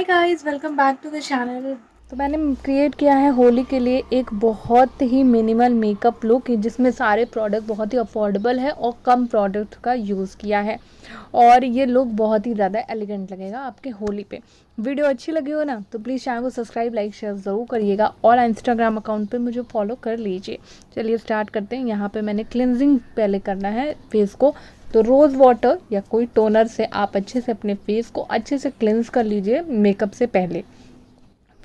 Guys, welcome back to the channel. तो मैंने create किया है होली के लिए एक बहुत ही मिनिमल मेकअप लुक जिसमें सारे प्रोडक्ट बहुत ही अफोर्डेबल है और कम प्रोडक्ट का यूज़ किया है और ये लुक बहुत ही ज़्यादा एलिगेंट लगेगा आपके होली पे। वीडियो अच्छी लगी हो ना तो प्लीज़ चैनल को सब्सक्राइब लाइक शेयर ज़रूर करिएगा और इंस्टाग्राम अकाउंट पे मुझे फॉलो कर लीजिए। चलिए स्टार्ट करते हैं। यहाँ पे मैंने क्लिनजिंग पहले करना है फेस को, तो रोज़ वाटर या कोई टोनर से आप अच्छे से अपने फेस को अच्छे से क्लिनज़ कर लीजिए मेकअप से पहले।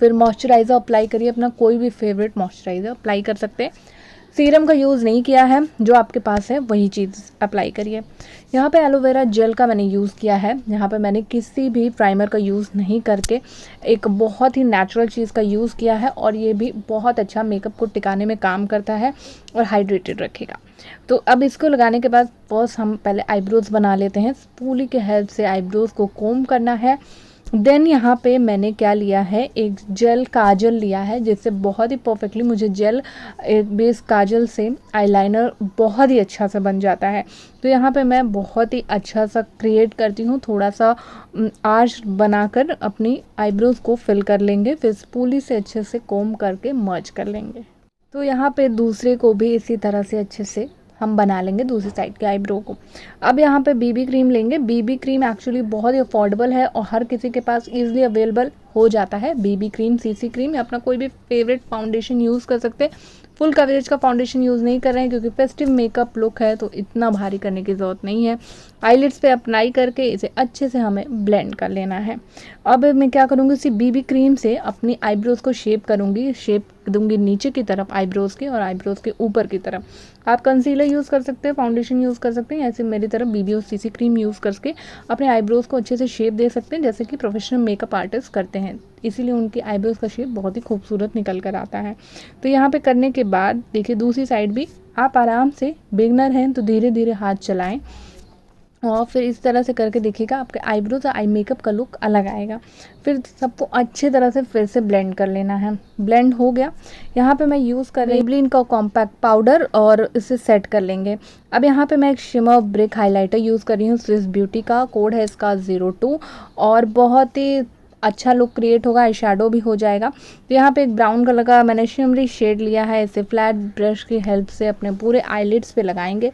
फिर मॉइस्चराइज़र अप्लाई करिए, अपना कोई भी फेवरेट मॉइस्चराइज़र अप्लाई कर सकते हैं। सीरम का यूज़ नहीं किया है, जो आपके पास है वही चीज़ अप्लाई करिए। यहाँ पे एलोवेरा जेल का मैंने यूज़ किया है। यहाँ पे मैंने किसी भी प्राइमर का यूज़ नहीं करके एक बहुत ही नेचुरल चीज़ का यूज़ किया है और ये भी बहुत अच्छा मेकअप को टिकाने में काम करता है और हाइड्रेटेड रखेगा। तो अब इसको लगाने के बाद फर्स्ट हम पहले आईब्रोज़ बना लेते हैं। स्पूली के हेल्प से आईब्रोज़ को कोम करना है। देन यहाँ पे मैंने क्या लिया है, एक जेल काजल लिया है जिससे बहुत ही परफेक्टली मुझे जेल बेस काजल से आईलाइनर बहुत ही अच्छा सा बन जाता है। तो यहाँ पे मैं बहुत ही अच्छा सा क्रिएट करती हूँ, थोड़ा सा आर्च बनाकर अपनी आईब्रोज़ को फिल कर लेंगे, फिर स्पूली से अच्छे से कोम करके मर्ज कर लेंगे। तो यहाँ पे दूसरे को भी इसी तरह से अच्छे से हम बना लेंगे, दूसरी साइड के आईब्रो को। अब यहाँ पे बीबी क्रीम लेंगे। बीबी क्रीम एक्चुअली बहुत ही अफोर्डेबल है और हर किसी के पास इजीली अवेलेबल हो जाता है। बीबी क्रीम, सीसी क्रीम या अपना कोई भी फेवरेट फाउंडेशन यूज़ कर सकते हैं। फुल कवरेज का फाउंडेशन यूज़ नहीं कर रहे हैं क्योंकि फेस्टिव मेकअप लुक है तो इतना भारी करने की ज़रूरत नहीं है। आईलिड्स पे अप्लाई करके इसे अच्छे से हमें ब्लेंड कर लेना है। अब मैं क्या करूँगी, इसी बीबी क्रीम से अपनी आईब्रोज़ को शेप करूँगी। शेप दूंगी नीचे की तरफ आईब्रोज़ के और आईब्रोज़ के ऊपर की तरफ। आप कंसीलर यूज़ कर सकते हैं, फाउंडेशन यूज़ कर सकते हैं, ऐसे मेरी तरफ बीबी और सीसी क्रीम यूज़ करके अपने आईब्रोज़ को अच्छे से शेप दे सकते हैं जैसे कि प्रोफेशनल मेकअप आर्टिस्ट करते हैं। इसीलिए उनकी आईब्रोज़ का शेप बहुत ही खूबसूरत निकल कर आता है। तो यहाँ पे करने के बाद देखिए दूसरी साइड भी आप आराम से, बिगनर हैं तो धीरे धीरे हाथ चलाएं और फिर इस तरह से करके देखिएगा आपके आईब्रोज और आई मेकअप का लुक अलग आएगा। फिर सबको अच्छे तरह से फिर से ब्लेंड कर लेना है। ब्लेंड हो गया। यहाँ पे मैं यूज़ कर रही हूँ मेबलिन का कॉम्पैक्ट पाउडर और इसे सेट कर लेंगे। अब यहाँ पे मैं एक शिमर ब्रिक हाइलाइटर यूज़ कर रही हूँ, स्विस ब्यूटी का, कोड है इसका 02 और बहुत ही अच्छा लुक क्रिएट होगा, आई शेडो भी हो जाएगा। तो यहाँ पे एक ब्राउन कलर का मैंने शिमरी शेड लिया है, इसे फ्लैट ब्रश की हेल्प से अपने पूरे आईलिड्स पे लगाएंगे।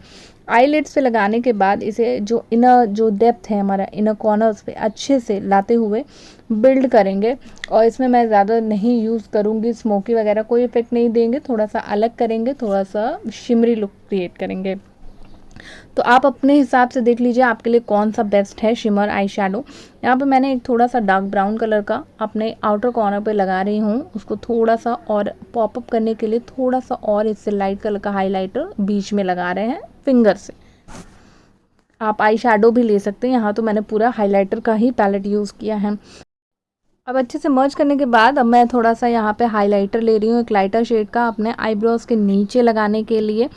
आईलिड्स पे लगाने के बाद इसे जो इनर जो डेप्थ है हमारा इनर कॉर्नर्स पे अच्छे से लाते हुए बिल्ड करेंगे। और इसमें मैं ज़्यादा नहीं यूज़ करूँगी, स्मोकी वगैरह कोई इफेक्ट नहीं देंगे, थोड़ा सा अलग करेंगे, थोड़ा सा शिमरी लुक क्रिएट करेंगे। तो आप अपने हिसाब से देख लीजिए आपके लिए कौन सा बेस्ट है शिमर आई शेडो। यहाँ पे मैंने एक थोड़ा सा डार्क ब्राउन कलर का अपने आउटर कॉर्नर पे लगा रही हूँ, उसको थोड़ा सा और पॉपअप करने के लिए थोड़ा सा और इससे लाइट कलर का हाइलाइटर बीच में लगा रहे हैं फिंगर से। आप आई शेडो भी ले सकते हैं, यहाँ तो मैंने पूरा हाइलाइटर का ही पैलेट यूज़ किया है। अब अच्छे से मर्ज करने के बाद अब मैं थोड़ा सा यहाँ पे हाइलाइटर ले रही हूँ, एक लाइटर शेड का, अपने आईब्रोज के नीचे लगाने के लिए,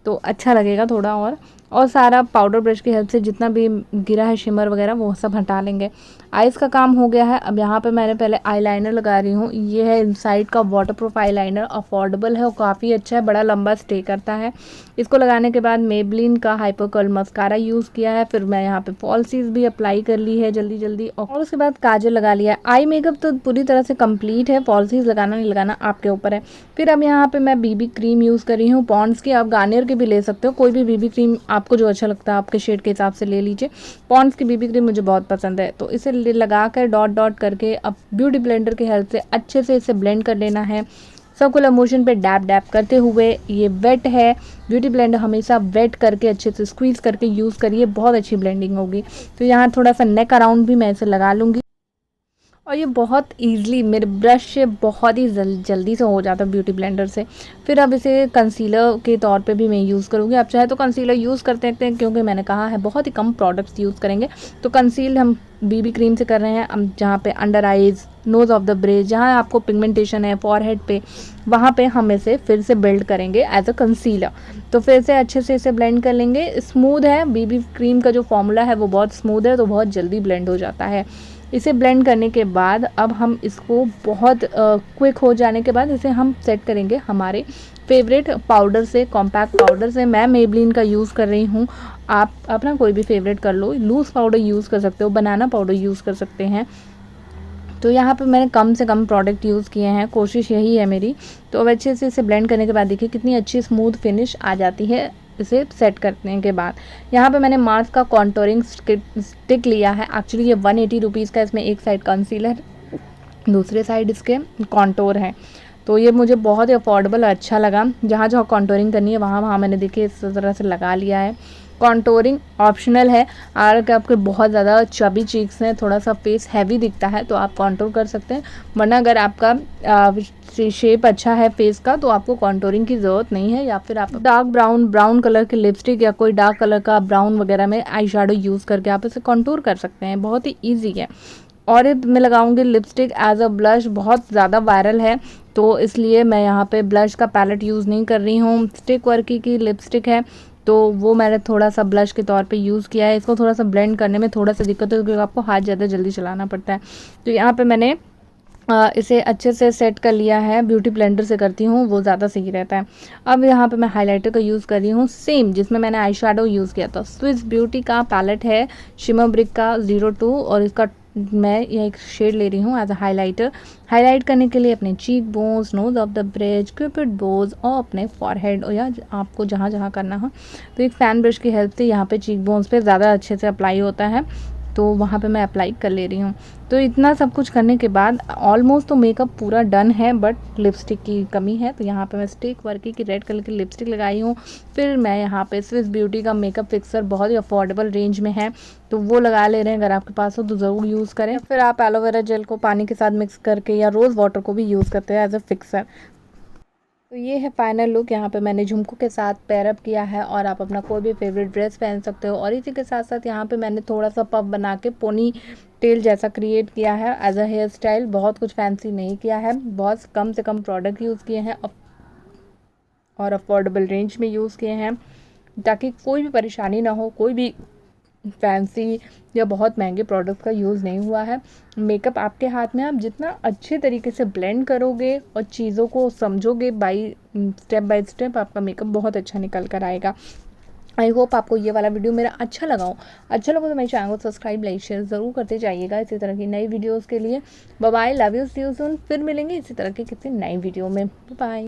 तो अच्छा लगेगा थोड़ा। और सारा पाउडर ब्रश की हेल्प से जितना भी गिरा है शिमर वगैरह वो सब हटा लेंगे। आइज़ का काम हो गया है। अब यहाँ पे मैंने पहले आईलाइनर लगा रही हूँ। ये है इनसाइड का वाटरप्रूफ आईलाइनर, अफोर्डेबल है और काफ़ी अच्छा है, बड़ा लंबा स्टे करता है। इसको लगाने के बाद मेबलिन का हाइपर कर्ल मस्कारा यूज़ किया है। फिर मैं यहाँ पे फॉल्सीज भी अप्लाई कर ली है जल्दी जल्दी और उसके बाद काजल लगा लिया। आई मेकअप तो पूरी तरह से कम्प्लीट है, फॉल्सीज लगाना नहीं लगाना आपके ऊपर है। फिर अब यहाँ पे मैं बीबी क्रीम यूज़ कर रही हूँ पॉन्ड्स की, आप गार्नियर की भी ले सकते हो, कोई भी बीबी क्रीम आपको जो अच्छा लगता है आपके शेड के हिसाब से ले लीजिए। पॉन्ड्स की बीबी क्रीम मुझे बहुत पसंद है, तो इसे लगा कर डॉट डॉट करके अब ब्यूटी ब्लेंडर की हेल्प से अच्छे से इसे ब्लेंड कर लेना है। सर्कुलर मोशन पे डैप डैप करते हुए। ये वेट है, ब्यूटी ब्लेंडर हमेशा वेट करके अच्छे से स्क्वीज़ करके यूज़ करिए, बहुत अच्छी ब्लेंडिंग होगी। तो यहाँ थोड़ा सा नेक अराउंड भी मैं इसे लगा लूँगी और ये बहुत ईजिली मेरे ब्रश से बहुत ही जल्दी से हो जाता है ब्यूटी ब्लेंडर से। फिर अब इसे कंसीलर के तौर पे भी मैं यूज़ करूँगी। आप चाहे तो कंसीलर यूज़ करते हैं क्योंकि मैंने कहा है बहुत ही कम प्रोडक्ट्स यूज़ करेंगे। तो कंसील हम बीबी क्रीम से कर रहे हैं। अब जहाँ पे under eyes, nose of the bridge, जहाँ आपको पिगमेंटेशन है फॉरहेड पे, वहाँ पे हम इसे फिर से बिल्ड करेंगे एज अ कंसीलर। तो फिर से अच्छे से इसे ब्लेंड कर लेंगे। स्मूथ है, बीबी क्रीम का जो फॉर्मूला है वो बहुत स्मूथ है तो बहुत जल्दी ब्लेंड हो जाता है। इसे ब्लेंड करने के बाद अब हम इसको बहुत क्विक हो जाने के बाद इसे हम सेट करेंगे हमारे फेवरेट पाउडर से, कॉम्पैक्ट पाउडर से। मैं मेबलिन का यूज़ कर रही हूँ, आप अपना कोई भी फेवरेट कर लो। लूज़ पाउडर यूज़ कर सकते हो, बनाना पाउडर यूज़ कर सकते हैं। तो यहाँ पे मैंने कम से कम प्रोडक्ट यूज़ किए हैं, कोशिश यही है मेरी। तो अब अच्छे से इसे ब्लेंड करने के बाद देखिए कितनी अच्छी स्मूथ फिनिश आ जाती है इसे सेट करने के बाद। यहाँ पे मैंने मार्स का कॉन्टोरिंग स्टिक लिया है। एक्चुअली ये 180 रुपीज़ का, इसमें एक साइड कंसीलर, दूसरे साइड इसके कॉन्टोर है। तो ये मुझे बहुत ही अफोर्डेबल अच्छा लगा। जहाँ जहाँ कॉन्टोरिंग करनी है वहाँ वहाँ मैंने देखिए इस तरह से लगा लिया है। कॉन्टोरिंग ऑप्शनल है, अगर आपके बहुत ज़्यादा चबी चीक्स हैं, थोड़ा सा फेस हैवी दिखता है तो आप कॉन्टोर कर सकते हैं, वरना अगर आपका शेप अच्छा है फेस का तो आपको कॉन्टोरिंग की ज़रूरत नहीं है। या फिर आप डार्क ब्राउन कलर की लिपस्टिक या कोई डार्क कलर का ब्राउन वगैरह में आई शेडो यूज़ करके आप इसे कॉन्टोर कर सकते हैं, बहुत ही ईजी है। और ये मैं लगाऊंगी लिपस्टिक एज अ ब्लश, बहुत ज़्यादा वायरल है तो इसलिए मैं यहाँ पे ब्लश का पैलेट यूज़ नहीं कर रही हूँ। स्टिक वर्की की लिपस्टिक है तो वो मैंने थोड़ा सा ब्लश के तौर पे यूज़ किया है। इसको थोड़ा सा ब्लेंड करने में थोड़ा सा दिक्कत है क्योंकि आपको हाथ ज़्यादा जल्दी चलाना पड़ता है। तो यहाँ पे मैंने इसे अच्छे से सेट कर लिया है, ब्यूटी ब्लेंडर से करती हूँ, वो ज़्यादा सही रहता है। अब यहाँ पे मैं हाइलाइटर का यूज़ कर रही हूँ, सेम जिसमें मैंने आई शेडो यूज़ किया था। स्विस ब्यूटी का पैलेट है शिमर ब्रिक का 02 और इसका मैं ये एक शेड ले रही हूँ एज अ हाइलाइटर। हाईलाइट करने के लिए अपने cheek bones, nose of the bridge, cupid bows और अपने फॉरहेड या आपको जहाँ जहाँ करना हो। तो एक फैन ब्रश की हेल्प से यहाँ पे चीक बोन्स पे ज़्यादा अच्छे से अप्लाई होता है, तो वहाँ पे मैं अप्लाई कर ले रही हूँ। तो इतना सब कुछ करने के बाद ऑलमोस्ट तो मेकअप पूरा डन है, बट लिपस्टिक की कमी है। तो यहाँ पे मैं स्टिक वर्की की रेड कलर की लिपस्टिक लगाई हूँ। फिर मैं यहाँ पे स्विस ब्यूटी का मेकअप फिक्सर बहुत ही अफोर्डेबल रेंज में है तो वो लगा ले रहे हैं, अगर आपके पास हो तो ज़रूर यूज़ करें। फिर आप एलोवेरा जेल को पानी के साथ मिक्स करके या रोज़ वाटर को भी यूज़ करते हैं एज अ फिक्सर। तो ये है फाइनल लुक। यहाँ पे मैंने झुमकों के साथ पैरअप किया है और आप अपना कोई भी फेवरेट ड्रेस पहन सकते हो। और इसी के साथ साथ यहाँ पे मैंने थोड़ा सा पफ बना के पोनी टेल जैसा क्रिएट किया है एज अ हेयर स्टाइल। बहुत कुछ फैंसी नहीं किया है, बहुत कम से कम प्रोडक्ट यूज़ किए हैं और अफोर्डेबल रेंज में यूज़ किए हैं ताकि कोई भी परेशानी ना हो, कोई भी फैंसी या बहुत महंगे प्रोडक्ट का यूज़ नहीं हुआ है। मेकअप आपके हाथ में, आप जितना अच्छे तरीके से ब्लेंड करोगे और चीज़ों को समझोगे बाय स्टेप आपका मेकअप बहुत अच्छा निकल कर आएगा। आई होप आपको ये वाला वीडियो मेरा अच्छा लगा हो। अच्छा लगा तो मेरे चैनल को सब्सक्राइब, लाइक, शेयर ज़रूर करते जाइएगा इसी तरह की नई वीडियोज़ के लिए। Bye bye, love you, see you soon. फिर मिलेंगे इसी तरह के किसी नई वीडियो में। बाय।